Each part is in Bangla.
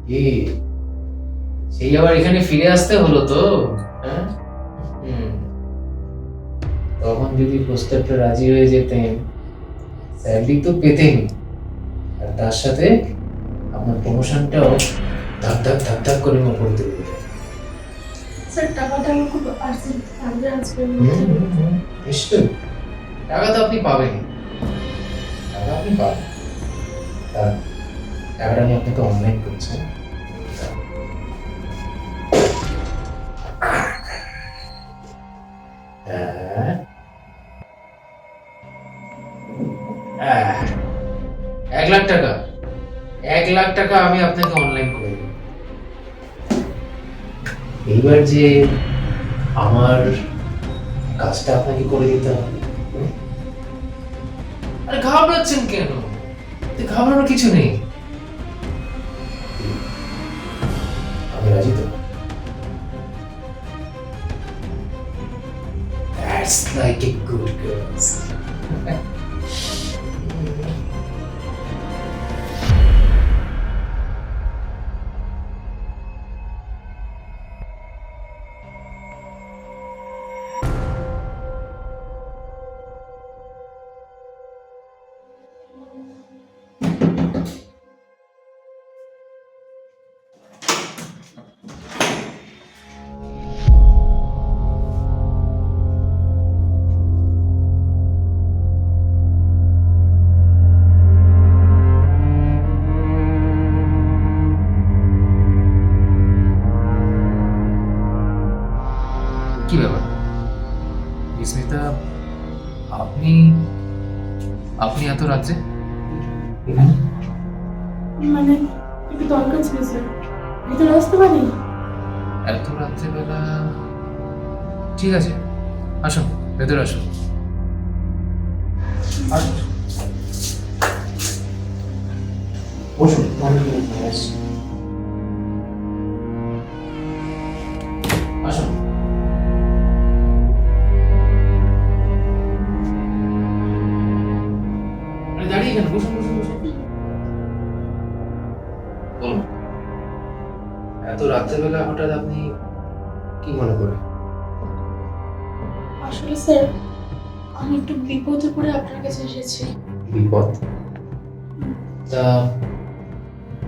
কি সেই আবার এখানে ফিরে আসতে হলো তো? হ্যাঁ, তখন যদি প্রস্তাবটা রাজি হয়ে যেতেন, স্যালারি তো পেতেন, আর তার সাথে আপনার প্রমোশনটাও ধাক ধাক ধাক ধাক করে উপরে তুলে দিতেন। স্যার টাকাটা আমার খুব আর্জেন্ট লাগবে আজকের হুম, মধ্যে। হুম, হুম, নিশ্চয়ই টাকা তো আপনি পাবেন, টাকা আপনি পাবেন। তা টাকাটা আমি আপনাকে অনলাইন করছি। হ্যাঁ, 1 লাখ টাকা, 1 লাখ টাকা আমি আপনাকে অনলাইন করে দেব। এইবার যে আমার কাজটা আপনাকে করে দিতে হবে। হুম? আরে ঘাবড়াচ্ছেন কেন? এতে ঘাবড়ানোর কিছু নেই। আমি রাজি তো? That's like a good girl. কি ব্যাপার বিস্মিতা, আপনি আপনি এত রাত্রে এখানে? মানে একটু দরকার ছিল স্যার, ভিতরে আসতে পারি? এত রাত্রেবেলা? ঠিক আছে, আসুন, ভেতরে আসুন। আসুন, বসুন, আমি নিয়ে আসছি। আসুন। আরে দাঁড়িয়ে কেন? বসুন, বসুন, বসুন। বলুন, এত রাত্রেবেলা হঠাৎ আপনি কি মনে করে? আসলে স্যার আমি একটু বিপদে পড়ে আপনার কাছে এসেছি। বিপদ? তা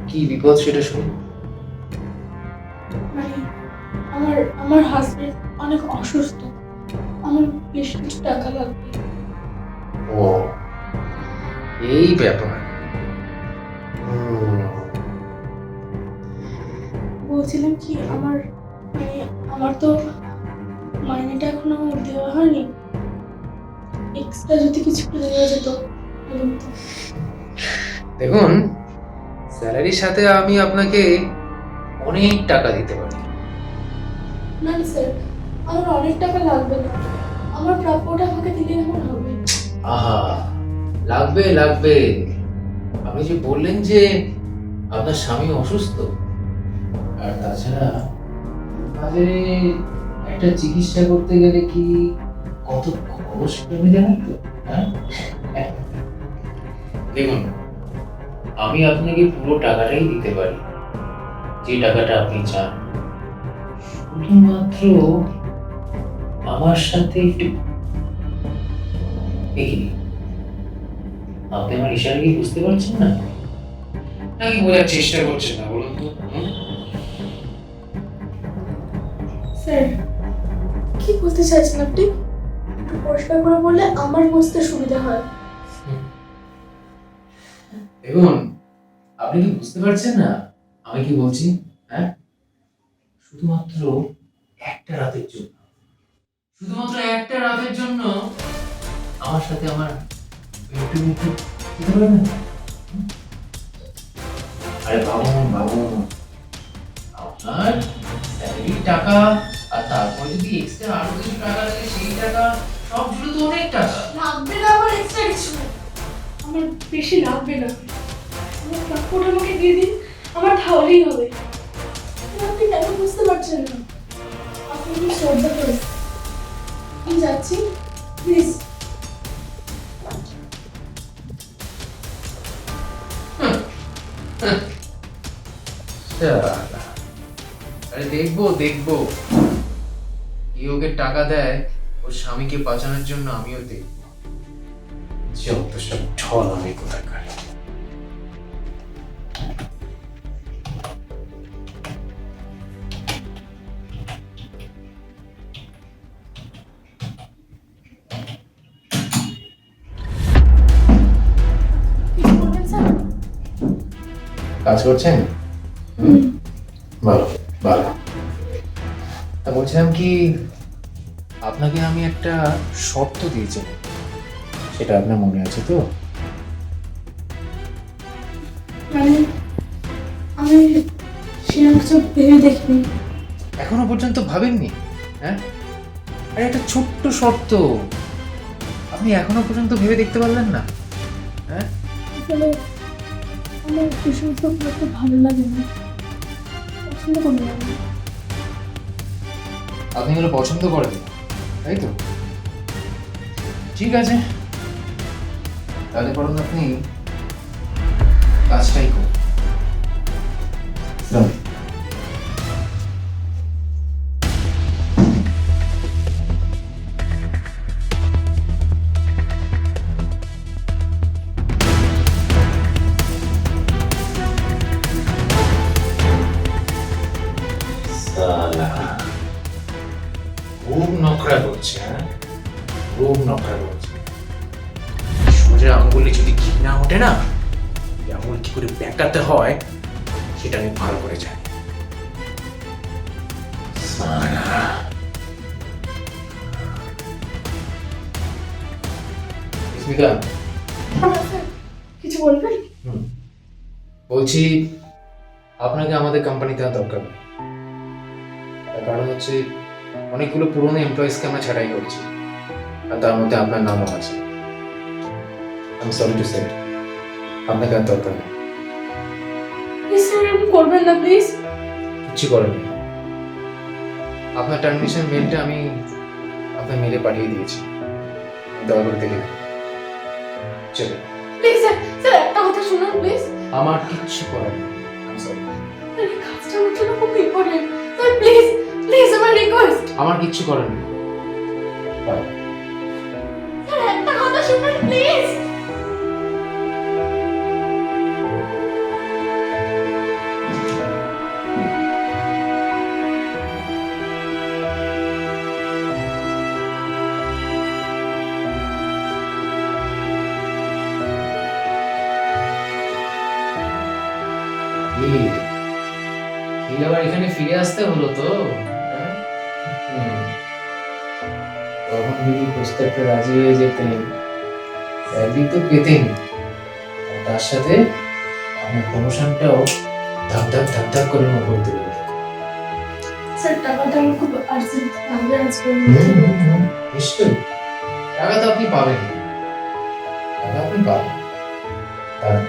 কি বিপদ সেটা শুনুন। মানে আমার আমার হাজবেন্ড অনেক অসুস্থ, আমার বেশ কিছু টাকা লাগবে। ও, এই ব্যাপার। হুম, বলছিলাম কি, আমার মানে আমার তো মাইনেটা এখনো দেওয়া হয়নি, এক্সট্রা যদি কিছু করে দেওয়া যেত বলুন তো। দেখুন, স্যালারির সাথে আমি আপনাকে অনেক টাকা দিতে পারি। না না স্যার, আমার অনেক টাকা লাগবে না, আমার প্রাপ্যটা আমাকে দিলে আমার হবে। আহা, লাগবে লাগবে। আপনি যে বললেন যে আপনার স্বামী অসুস্থ, আর তাছাড়া বাজারে একটা চিকিৎসা করতে গেলে কি কত খরচ পড়বে জানেন তো? হ্যাঁ, দেখুন, আমি আপনাকে পুরো টাকাটাই দিতে পারি, যে টাকাটা আপনি চান। শুধুমাত্র আমার সাথে একটু দেখিনি, আপনি আমার ইশারা কি বুঝতে পারছেন না, নাকি বোঝার চেষ্টা করছেন না বলুন তো? স্যার কি বলতে চাইছেন আপনি? একটু পরিষ্কার করে বললে আমার বুঝতে সুবিধা হয়। দেখুন, আপনি কি বুঝতে পারছেন না আমি কি বলছি? হ্যাঁ, শুধুমাত্র একটা রাতের জন্য, শুধুমাত্র একটা রাতের জন্য আমার সাথে আমার একটু একটু যেতে পারবেন না? আরে ভাবুন ভাবুন, আপনার স্যালারির টাকা, আর তারপর যদি এক্সট্রা আরো কিছু টাকা লাগে সেই টাকা, সব জুড়ে তো অনেক টাকা। লাগবে না আমার এক্সট্রা কিছু, আমার বেশি লাগবে না, আমার প্রাপ্যটা আমাকে দিয়ে দিন, আমার তাহলেই হবে। আপনি কেন বুঝতে পারছেন না? আপনি একটু শ্রদ্ধা করুন, আমি যাচ্ছি, প্লিজ। আরে দেখবো দেখবো কি ওকে টাকা দেয় ওর স্বামীকে বাঁচানোর জন্য, আমিও দেখবো। যত সব ঢল আমি কোথাকার। কিছু বলবেন স্যার? কাজ করছেন? ভালো ভালো। তা বলছিলাম কি, আপনাকে আমি একটা শর্ত দিয়েছিলাম, সেটা আপনার মনে আছে তো? মানে আমি সেরকম কিছু ভেবে দেখিনি। এখনো পর্যন্ত ভাবেননি? হ্যাঁ, আরে একটা ছোট্ট শর্ত, আপনি এখনো পর্যন্ত ভেবে দেখতে পারলেন না? হ্যাঁ, আসলে আমার ভীষণ করতে ভালো লাগে না, পছন্দ করি না আমি। আপনি এগুলো পছন্দ করেন না, তাই তো? ঠিক আছে, তাহলে বরং আপনি কাজটাই করুন। যান। সালা, খুব নখরা করছে, হ্যাঁ খুব নখরা করছে। সোজা আঙ্গুলে যদি ঘি না ওঠে না, এই আঙ্গুল কি করে বেঁকাতে হয় সেটা আমি ভালো করে জানি। সালা। স্মিতা, স্যার কিছু বলবেন? বলছি আপনাকে আমাদের কোম্পানিতে আর দরকার নেই। তার কারণ হচ্ছে অনেকগুলো পুরনো এমপ্লয়িজকে আমরা ছাঁটাই করছি, আর তার মধ্যে আপনার নামও আছে। আমি সরি টু সে, আপনাকে আর দরকার নেই। প্লিজ স্যার এরকম করবেন না প্লিজ। কিচ্ছু করেন না। আপনার টার্মিনেশন মেলটা আমি আপনার মেলে পাঠিয়ে দিয়েছি, দয়া করে দেখে নিন। চলো। প্লিজ স্যার, স্যার একটা কথা শুনুন প্লিজ। আমার কিচ্ছু করার নেই, আমি সরি। এই কাজটা আমার জন্য খুব ইম্পর্টেন্ট। স্যার প্লিজ প্লিজ আমার রিকোয়েস্ট। আমার কিচ্ছু করার নেই। বাই। স্যার একটা কথা শুনুন প্লিজ। কি আবার এখানে ফিরে আসতে হলো তো? হ্যাঁ? তখন যদি প্রস্তাবটা রাজি হয়ে যেতেন, স্যালারি তো পেতেন, আর তার সাথে আমার প্রমোশনটাও ধাপ ধাপ ধাপ ধাপ করে উপর তুলে দিতেন। স্যার টাকাটা আমার খুব আর্জেন্ট লাগবে আজকে। নিশ্চয়ই টাকা তো আপনি পাবেন, টাকা আপনি পাবেন। কারণ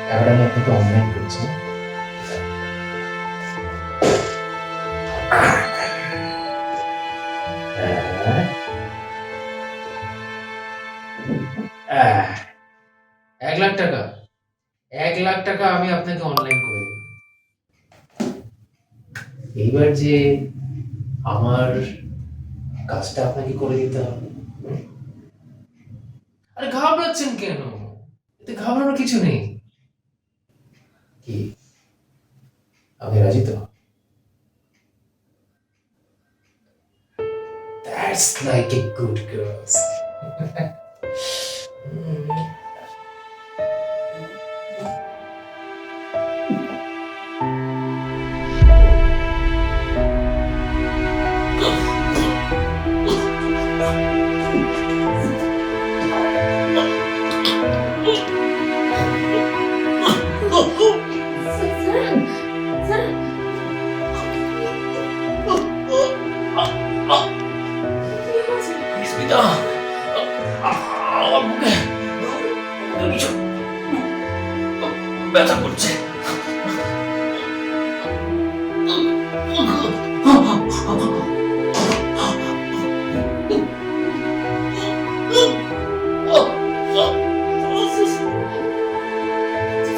টাকাটা আমি আপনাকে অনলাইন করছি। আহ, 1,00,000 টাকা, 1,00,000 টাকা আমি আপনাকে অনলাইন করে দিই। এইবার যে আমার কাজটা আপনাকে করে দিতে হবে। আরে ঘাবড়াচ্ছেন কেন? এতে ঘাবড়ানোর কিছু নেই। কি আপনি রাজি তো? That's like a good girl. Smita, আমার বুকে কিছু ব্যথা করছে।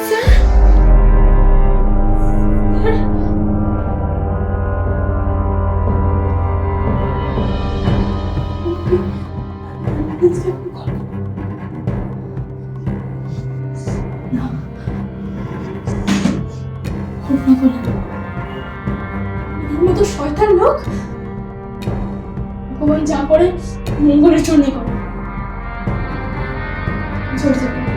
স্যার মঙ্গলের জন্য করো জোর জোর